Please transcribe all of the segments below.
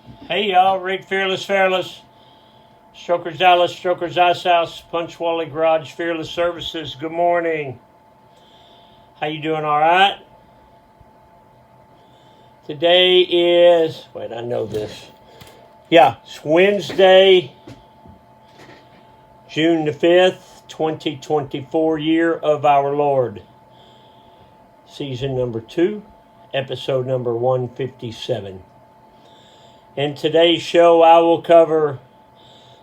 Hey y'all, Rick Fearless, Strokers Dallas, Strokers Ice House, Punchwally Garage, Fearless Services. Good morning. How you doing? All right? Today is, I know this. Yeah, it's Wednesday, June the 5th, 2024, year of our Lord. Season number 2, episode number 157. In today's show, I will cover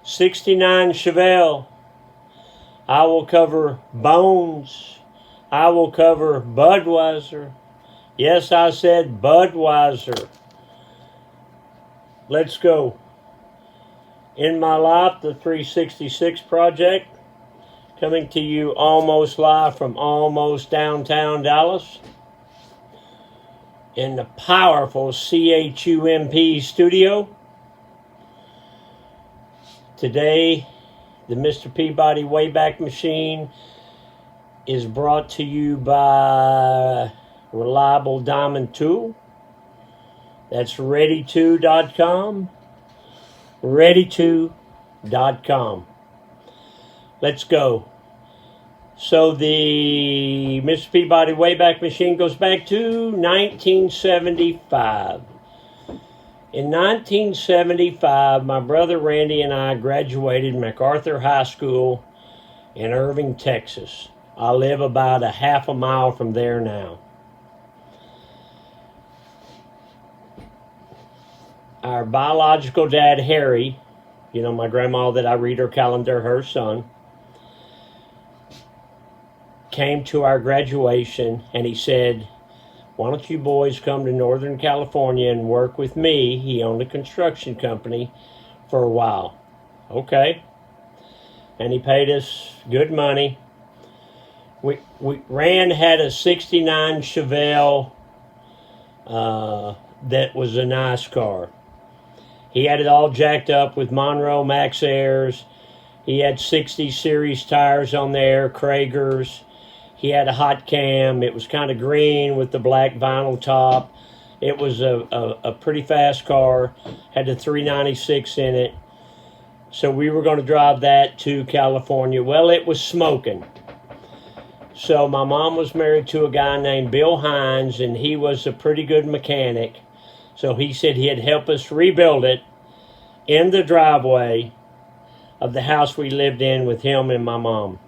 69 Chevelle. I will cover Bones. I will cover Budweiser. Yes, I said Budweiser. Let's go. In My Life, the 366 Project, coming to you almost live from almost downtown Dallas, in the powerful CHUMP studio. Today, the Mr. Peabody Wayback Machine is brought to you by Reliable Diamond Tool. That's ready2.com. ready2.com. Let's go. So the Mr. Peabody Wayback Machine goes back to 1975. In 1975, my brother Randy and I graduated MacArthur High School in Irving, Texas. I live about a half a mile from there now. Our biological dad, Harry, my grandma that I read her calendar, her son, came to our graduation and he said, "Why don't you boys come to Northern California and work with me?" He owned a construction company for a while. Okay. And he paid us good money. Rand had a 69 Chevelle that was a nice car. He had it all jacked up with Monroe Max Airs. He had 60 series tires on there, Kragers. He had a hot cam. It was kind of green with the black vinyl top. It was a pretty fast car. Had the 396 in it. So we were going to drive that to California. Well, it was smoking. So my mom was married to a guy named Bill Hines, and he was a pretty good mechanic. So he said he'd help us rebuild it in the driveway of the house we lived in with him and my mom.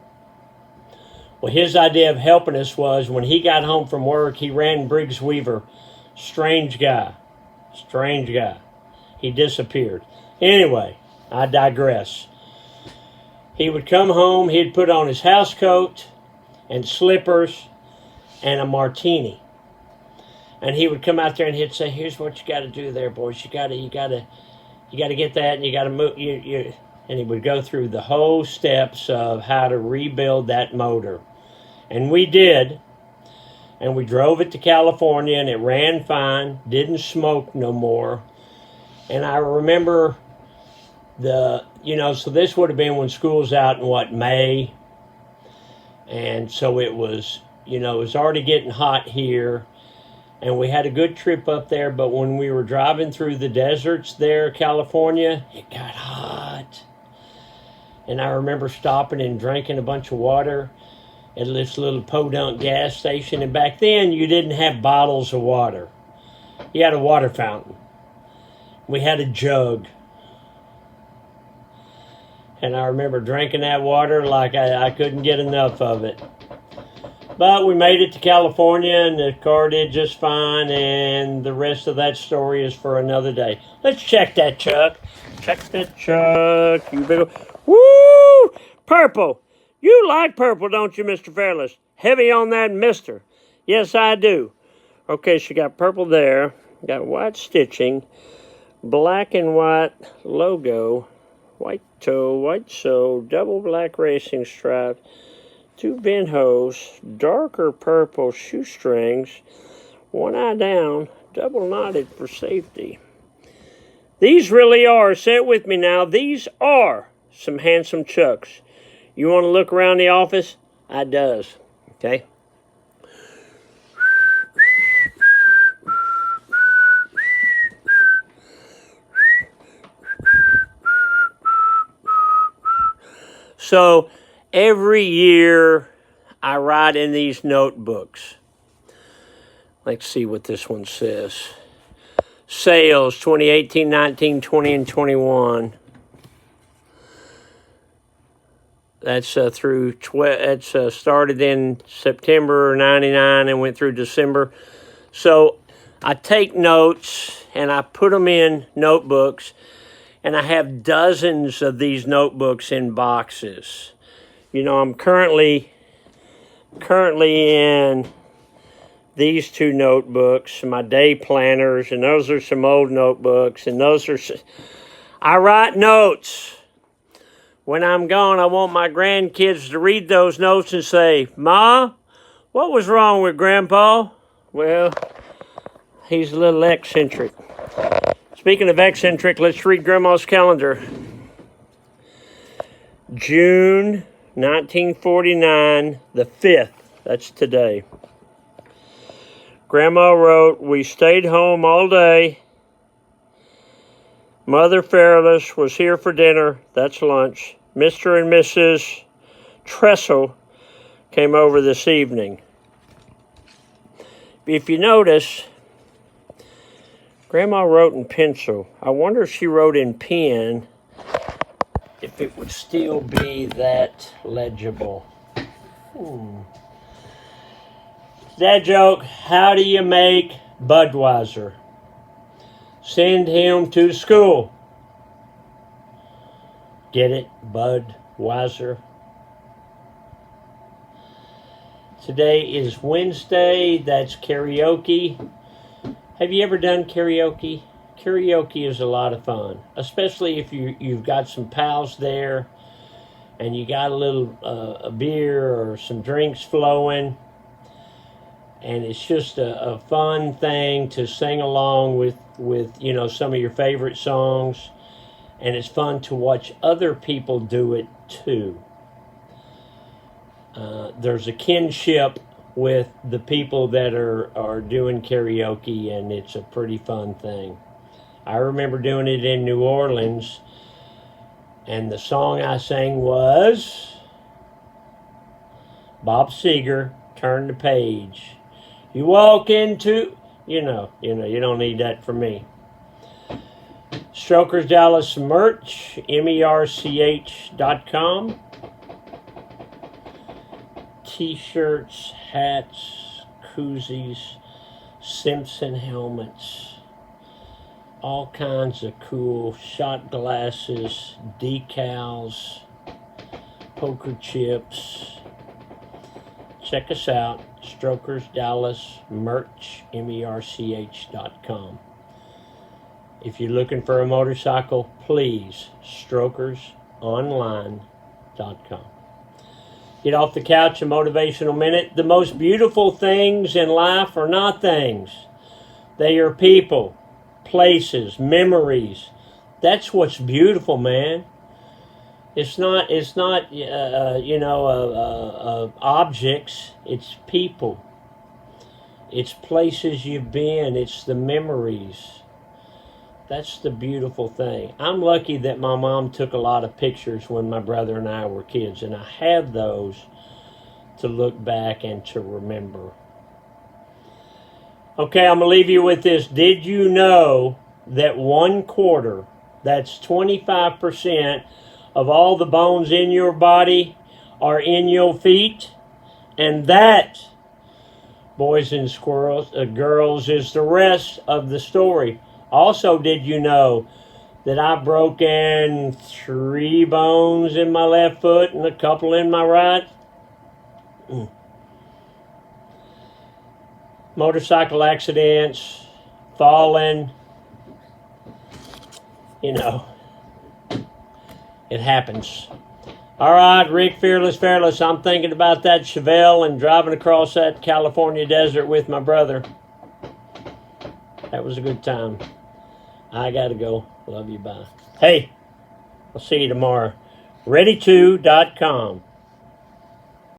Well, his idea of helping us was when he got home from work, he ran Briggs Weaver. Strange guy. He disappeared. Anyway, I digress. He would come home, he'd put on his house coat and slippers and a martini. And he would come out there and he'd say, "Here's what you got to do there, boys. You got to get that, and you got to move." And he would go through the whole steps of how to rebuild that motor. And we did. And we drove it to California, and it ran fine. Didn't smoke no more. And I remember so this would have been when school's out in May. And so it was, it was already getting hot here. And we had a good trip up there, but when we were driving through the deserts there, California, it got hot. And I remember stopping and drinking a bunch of water at this little podunk gas station. And back then, you didn't have bottles of water. You had a water fountain. We had a jug. And I remember drinking that water like I couldn't get enough of it. But we made it to California, and the car did just fine, and the rest of that story is for another day. Let's check that truck. Check that truck. You big... Woo! Purple. You like purple, don't you, Mr. Fearless? Heavy on that mister. Yes, I do. Okay, so you got purple there. Got white stitching. Black and white logo. White toe, white sole, double black racing stripes. 2 vent hose, darker purple shoestrings, one eye down, double knotted for safety. These really are, say it with me now, these are some handsome chucks. You want to look around the office? I does, okay? So every year I write in these notebooks. Let's see what this one says. Sales 2018, 19, 20, and 21. That's started in September '99 and went through December. So I take notes and I put them in notebooks, and I have dozens of these notebooks in boxes. You know, I'm currently in these two notebooks, my day planners, and those are some old notebooks, and I write notes. When I'm gone, I want my grandkids to read those notes and say, "Ma, what was wrong with Grandpa?" Well, he's a little eccentric. Speaking of eccentric, let's read Grandma's calendar. June 1949, the 5th. That's today. Grandma wrote, "We stayed home all day. Mother Fairless was here for dinner. That's lunch. Mr. and Mrs. Tressel came over this evening." If you notice, Grandma wrote in pencil. I wonder if she wrote in pen, if it would still be that legible. Dad joke, how do you make Budweiser? Send him to school. Get it? Budweiser. Today is Wednesday. That's karaoke. Have you ever done karaoke? Karaoke is a lot of fun, especially if you've got some pals there and you got a little a beer or some drinks flowing. And it's just a fun thing to sing along with some of your favorite songs. And it's fun to watch other people do it too. There's a kinship with the people that are doing karaoke, and it's a pretty fun thing. I remember doing it in New Orleans, and the song I sang was Bob Seger, "Turn the Page." You walk into, you don't need that from me. Strokers Dallas merch, merch.com. T-shirts, hats, koozies, Simpson helmets, all kinds of cool shot glasses, decals, poker chips. Check us out. Strokers Dallas merch, merch.com. If you're looking for a motorcycle, please, strokersonline.com. Get off the couch, a motivational minute. The most beautiful things in life are not things. They are people, places, memories. That's what's beautiful, man. It's not objects. It's people. It's places you've been. It's the memories. That's the beautiful thing. I'm lucky that my mom took a lot of pictures when my brother and I were kids, and I have those to look back and to remember. Okay, I'm going to leave you with this. Did you know that 1/4, that's 25%, of all the bones in your body are in your feet? And that, boys and girls, is the rest of the story. Also, did you know that I've broken 3 bones in my left foot and a couple in my right? Motorcycle accidents, falling, it happens. All right, Rick Fearless. I'm thinking about that Chevelle and driving across that California desert with my brother. That was a good time. I got to go. Love you. Bye. Hey, I'll see you tomorrow. Ready2.com.